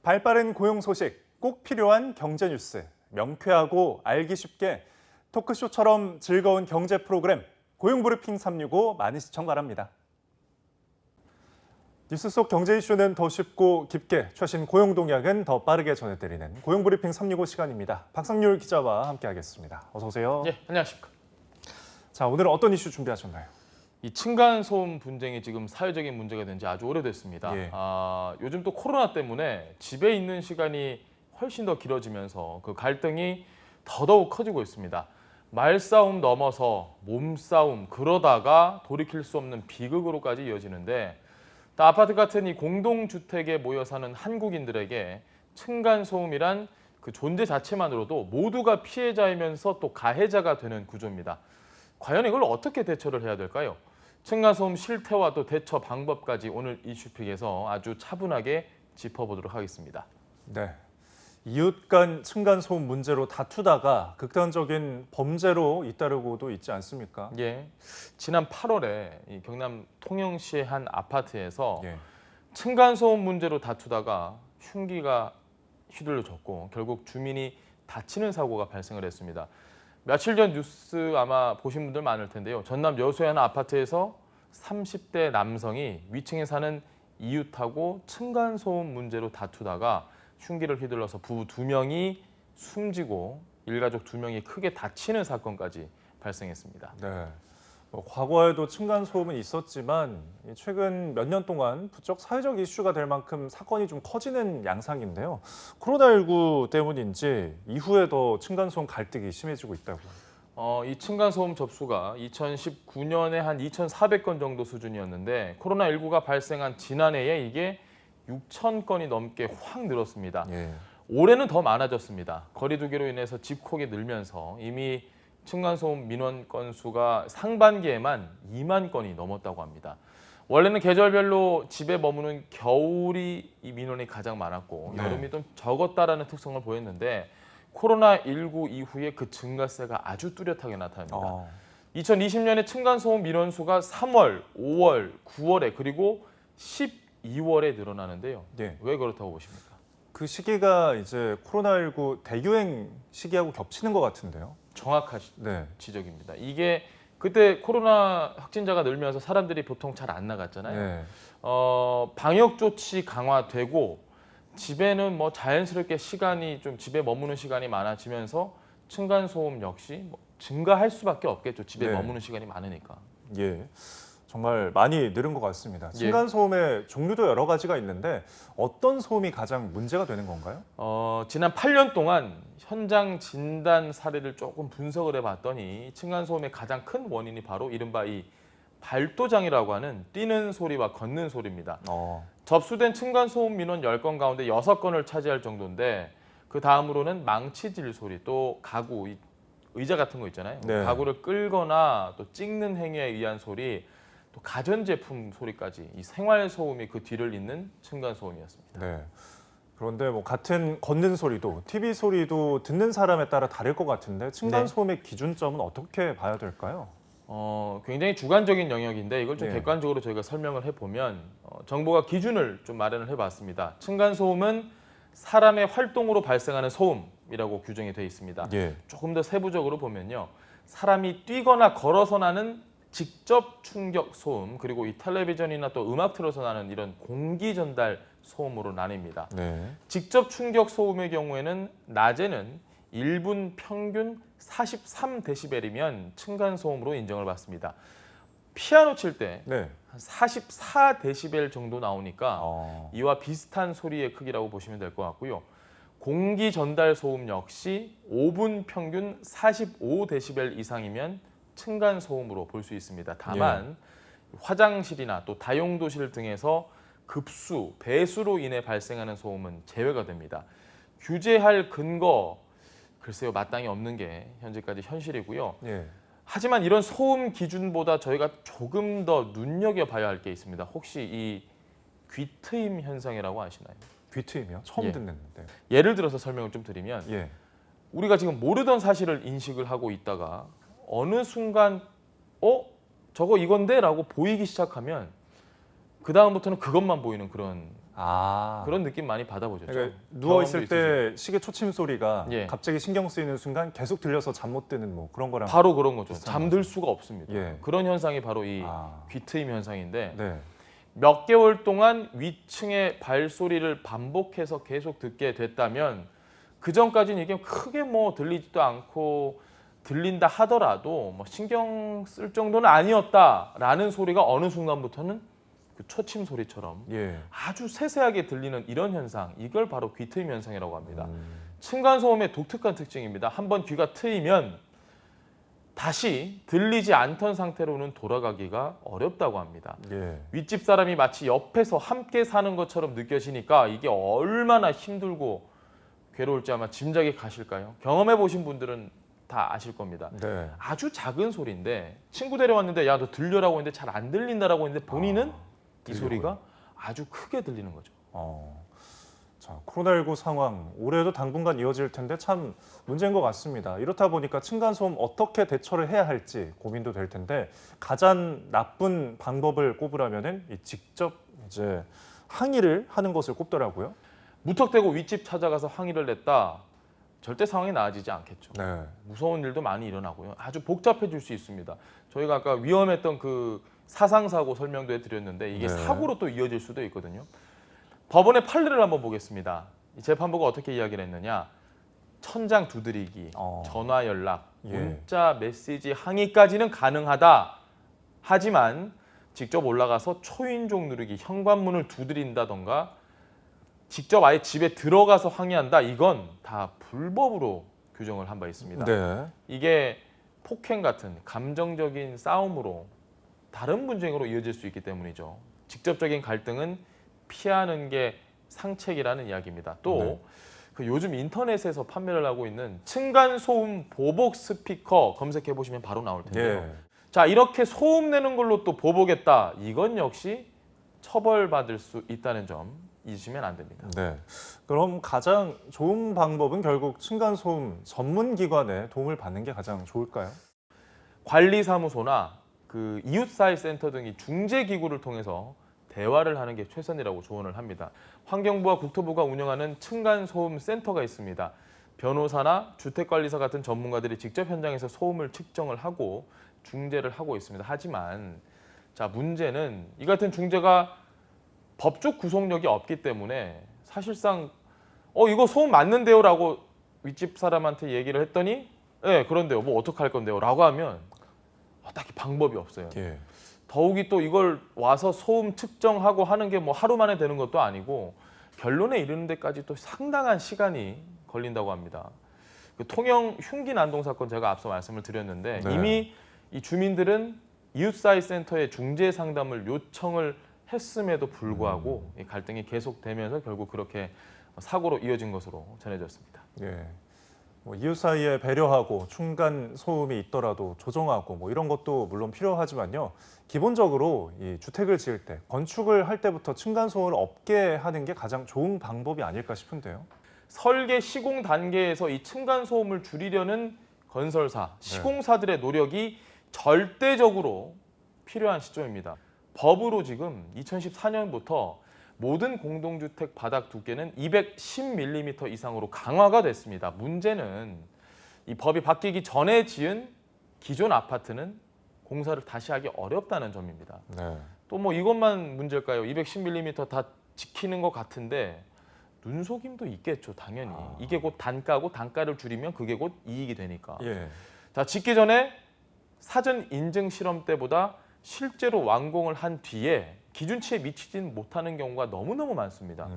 발빠른 고용 소식, 꼭 필요한 경제 뉴스, 명쾌하고 알기 쉽게 토크쇼처럼 즐거운 경제 프로그램 고용브리핑 365 많은 시청 바랍니다. 뉴스 속 경제 이슈는 더 쉽고 깊게, 최신 고용 동향은 더 빠르게 전해드리는 고용브리핑 365 시간입니다. 박상률 기자와 함께하겠습니다. 어서 오세요. 네, 안녕하십니까. 자, 오늘은 어떤 이슈 준비하셨나요? 이 층간소음 분쟁이 지금 사회적인 문제가 된 지 아주 오래됐습니다. 예. 요즘 또 코로나 때문에 집에 있는 시간이 훨씬 더 길어지면서 그 갈등이 더더욱 커지고 있습니다. 말싸움 넘어서 몸싸움, 그러다가 돌이킬 수 없는 비극으로까지 이어지는데, 또 아파트 같은 이 공동주택에 모여 사는 한국인들에게 층간소음이란 그 존재 자체만으로도 모두가 피해자이면서 또 가해자가 되는 구조입니다. 과연 이걸 어떻게 대처를 해야 될까요? 층간소음 실태와 또 대처 방법까지 오늘 이슈픽에서 아주 차분하게 짚어보도록 하겠습니다. 네. 이웃 간 층간소음 문제로 다투다가 극단적인 범죄로 잇따르고도 있지 않습니까? 예, 지난 8월에 이 경남 통영시의 한 아파트에서 예. 층간소음 문제로 다투다가 흉기가 휘둘러졌고 결국 주민이 다치는 사고가 발생을 했습니다. 며칠 전 뉴스 아마 보신 분들 많을 텐데요. 전남 여수의 한 아파트에서 30대 남성이 위층에 사는 이웃하고 층간소음 문제로 다투다가 흉기를 휘둘러서 부부 2명이 숨지고 일가족 2명이 크게 다치는 사건까지 발생했습니다. 네. 과거에도 층간소음은 있었지만 최근 몇 년 동안 부쩍 사회적 이슈가 될 만큼 사건이 좀 커지는 양상인데요. 코로나19 때문인지 이후에 더 층간소음 갈등이 심해지고 있다고요. 이 층간소음 접수가 2019년에 한 2,400건 정도 수준이었는데 코로나19가 발생한 지난해에 이게 6,000건이 넘게 확 늘었습니다. 예. 올해는 더 많아졌습니다. 거리 두기로 인해서 집콕이 늘면서 이미 층간소음 민원 건수가 상반기에만 2만 건이 넘었다고 합니다. 원래는 계절별로 집에 머무는 겨울이 이 민원이 가장 많았고 네. 여름이 좀 적었다라는 특성을 보였는데 코로나19 이후에 그 증가세가 아주 뚜렷하게 나타납니다. 2020년에 층간소음 민원 수가 3월, 5월, 9월에 그리고 12월에 늘어나는데요. 예. 왜 그렇다고 보십니까? 그 시기가 이제 코로나19 대유행 시기하고 겹치는 것 같은데요. 정확한 네. 지적입니다. 이게 그때 코로나 확진자가 늘면서 사람들이 보통 잘 안 나갔잖아요. 네. 방역 조치 강화되고 집에는 뭐 자연스럽게 시간이 좀 집에 머무는 시간이 많아지면서 층간소음 역시 뭐 증가할 수밖에 없겠죠. 집에 네. 머무는 시간이 많으니까. 예. 정말 많이 늘은 것 같습니다. 층간소음의 종류도 여러 가지가 있는데 어떤 소음이 가장 문제가 되는 건가요? 지난 8년 동안 현장 진단 사례를 조금 분석을 해봤더니 층간소음의 가장 큰 원인이 바로 이른바 이 발도장이라고 하는 뛰는 소리와 걷는 소리입니다. 접수된 층간소음 민원 10건 가운데 6건을 차지할 정도인데 그 다음으로는 망치질 소리, 또 가구, 의자 같은 거 있잖아요. 네. 가구를 끌거나 또 찍는 행위에 의한 소리, 또 가전제품 소리까지 이 생활소음이 그 뒤를 잇는 층간소음이었습니다. 네. 그런데 뭐 같은 걷는 소리도 TV 소리도 듣는 사람에 따라 다를 것 같은데 층간소음의 기준점은 어떻게 봐야 될까요? 굉장히 주관적인 영역인데 이걸 좀 네. 객관적으로 저희가 설명을 해보면 정부가 기준을 좀 마련을 해봤습니다. 층간소음은 사람의 활동으로 발생하는 소음이라고 규정이 되어 있습니다. 예. 조금 더 세부적으로 보면요. 사람이 뛰거나 걸어서 나는 직접 충격 소음, 그리고 이 텔레비전이나 또 음악 틀어서 나는 이런 공기 전달 소음으로 나뉩니다. 네. 직접 충격 소음의 경우에는 낮에는 1분 평균 43데시벨이면 층간소음으로 인정을 받습니다. 피아노 칠 때 네. 한 44데시벨 정도 나오니까 어. 이와 비슷한 소리의 크기라고 보시면 될 것 같고요. 공기 전달 소음 역시 5분 평균 45데시벨 이상이면 층간소음으로 볼 수 있습니다. 다만 화장실이나 또 다용도실 등에서 급수, 배수로 인해 발생하는 소음은 제외가 됩니다. 규제할 근거, 글쎄요, 마땅히 없는 게 현재까지 현실이고요. 예. 하지만 이런 소음 기준보다 저희가 조금 더 눈여겨봐야 할 게 있습니다. 혹시 이 귀트임 현상이라고 아시나요? 귀트임이요? 처음 예. 듣는데. 예를 들어서 설명을 좀 드리면 예. 우리가 지금 모르던 사실을 인식을 하고 있다가 어느 순간 저거 이건데? 라고 보이기 시작하면 그 다음부터는 그것만 보이는 그런 그런 느낌 많이 받아보셨죠? 그러니까 누워 있을 경험도 때 시계 초침 소리가 예. 갑자기 신경 쓰이는 순간 계속 들려서 잠 못 드는 뭐 그런 거랑 바로 그런 거죠. 비슷한 잠들 거죠. 수가 없습니다. 예. 그런 현상이 바로 이 아. 귀트임 현상인데 네. 몇 개월 동안 위층의 발소리를 반복해서 계속 듣게 됐다면 그 전까지는 이게 크게 뭐 들리지도 않고 들린다 하더라도 뭐 신경 쓸 정도는 아니었다라는 소리가 어느 순간부터는 그 초침 소리처럼 예. 아주 세세하게 들리는 이런 현상, 이걸 바로 귀트임 현상이라고 합니다. 층간 소음의 독특한 특징입니다. 한번 귀가 트이면 다시 들리지 않던 상태로는 돌아가기가 어렵다고 합니다. 예. 윗집 사람이 마치 옆에서 함께 사는 것처럼 느껴지니까 이게 얼마나 힘들고 괴로울지 아마 짐작이 가실까요? 경험해 보신 분들은 다 아실 겁니다. 네. 아주 작은 소리인데 친구 데려왔는데 야 너 들려라고 했는데 잘 안 들린다라고 했는데 본인은 이 들리고요. 소리가 아주 크게 들리는 거죠. 자, 코로나19 상황 올해도 당분간 이어질 텐데 참 문제인 것 같습니다. 이렇다 보니까 층간소음 어떻게 대처를 해야 할지 고민도 될 텐데 가장 나쁜 방법을 꼽으라면은 직접 이제 항의를 하는 것을 꼽더라고요. 무턱대고 윗집 찾아가서 항의를 냈다. 절대 상황이 나아지지 않겠죠. 네. 무서운 일도 많이 일어나고요. 아주 복잡해질 수 있습니다. 저희가 아까 위험했던 그 사상사고 설명도 해드렸는데 이게 네. 사고로 또 이어질 수도 있거든요. 법원의 판례를 한번 보겠습니다. 이 재판부가 어떻게 이야기를 했느냐. 천장 두드리기, 전화 연락, 예. 문자, 메시지, 항의까지는 가능하다. 하지만 직접 올라가서 초인종 누르기, 현관문을 두드린다던가 직접 아예 집에 들어가서 항의한다. 이건 다 불법으로 규정을 한 바 있습니다. 네. 이게 폭행 같은 감정적인 싸움으로 다른 분쟁으로 이어질 수 있기 때문이죠. 직접적인 갈등은 피하는 게 상책이라는 이야기입니다. 또 네. 그 요즘 인터넷에서 판매를 하고 있는 층간소음 보복 스피커 검색해 보시면 바로 나올 텐데요. 예. 자, 이렇게 소음 내는 걸로 또 보복했다. 이건 역시 처벌받을 수 있다는 점 잊으시면 안 됩니다. 네. 그럼 가장 좋은 방법은 결국 층간소음 전문 기관의 도움을 받는 게 가장 좋을까요? 관리사무소나 그 이웃사회 센터 등이 중재기구를 통해서 대화를 하는 게 최선이라고 조언을 합니다. 환경부와 국토부가 운영하는 층간소음 센터가 있습니다. 변호사나 주택관리사 같은 전문가들이 직접 현장에서 소음을 측정을 하고 중재를 하고 있습니다. 하지만 자, 문제는 이 같은 중재가 법적 구속력이 없기 때문에 사실상 이거 소음 맞는데요 라고 윗집 사람한테 얘기를 했더니 네, 그런데요. 뭐 어떡할 건데요 라고 하면 딱히 방법이 없어요. 예. 더욱이 또 이걸 와서 소음 측정하고 하는 게 뭐 하루 만에 되는 것도 아니고 결론에 이르는 데까지 또 상당한 시간이 걸린다고 합니다. 그 통영 흉기 난동 사건 제가 앞서 말씀을 드렸는데 네. 이미 이 주민들은 이웃사회 센터에 중재 상담을 요청을 했음에도 불구하고 이 갈등이 계속되면서 결국 그렇게 사고로 이어진 것으로 전해졌습니다. 예. 뭐 이웃 사이에 배려하고 층간 소음이 있더라도 조정하고 뭐 이런 것도 물론 필요하지만요. 기본적으로 이 주택을 지을 때, 건축을 할 때부터 층간 소음을 없게 하는 게 가장 좋은 방법이 아닐까 싶은데요. 설계 시공 단계에서 이 층간 소음을 줄이려는 건설사, 시공사들의 노력이 절대적으로 필요한 시점입니다. 법으로 지금 2014년부터 모든 공동주택 바닥 두께는 210mm 이상으로 강화가 됐습니다. 문제는 이 법이 바뀌기 전에 지은 기존 아파트는 공사를 다시 하기 어렵다는 점입니다. 네. 또 뭐 이것만 문제일까요? 210mm 다 지키는 것 같은데 눈속임도 있겠죠, 당연히. 이게 곧 단가고 단가를 줄이면 그게 곧 이익이 되니까. 예. 자, 짓기 전에 사전 인증 실험 때보다 실제로 완공을 한 뒤에 기준치에 미치진 못하는 경우가 너무너무 많습니다.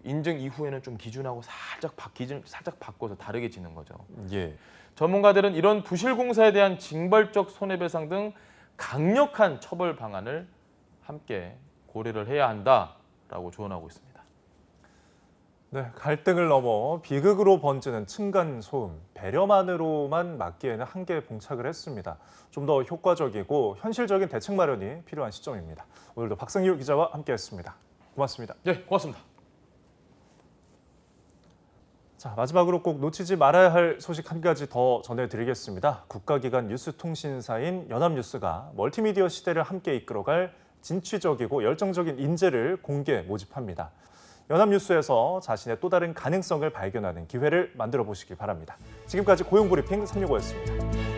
인증 이후에는 좀 기준하고 기준 살짝 바꿔서 다르게 짓는 거죠. 예. 전문가들은 이런 부실 공사에 대한 징벌적 손해배상 등 강력한 처벌 방안을 함께 고려를 해야 한다라고 조언하고 있습니다. 네, 갈등을 넘어 비극으로 번지는 층간 소음, 배려만으로만 막기에는 한계에 봉착을 했습니다. 좀 더 효과적이고 현실적인 대책 마련이 필요한 시점입니다. 오늘도 박승규 기자와 함께했습니다. 고맙습니다. 네, 고맙습니다. 자, 마지막으로 꼭 놓치지 말아야 할 소식 한 가지 더 전해드리겠습니다. 국가기관 뉴스통신사인 연합뉴스가 멀티미디어 시대를 함께 이끌어갈 진취적이고 열정적인 인재를 공개 모집합니다. 연합뉴스에서 자신의 또 다른 가능성을 발견하는 기회를 만들어 보시길 바랍니다. 지금까지 고용브리핑 365였습니다.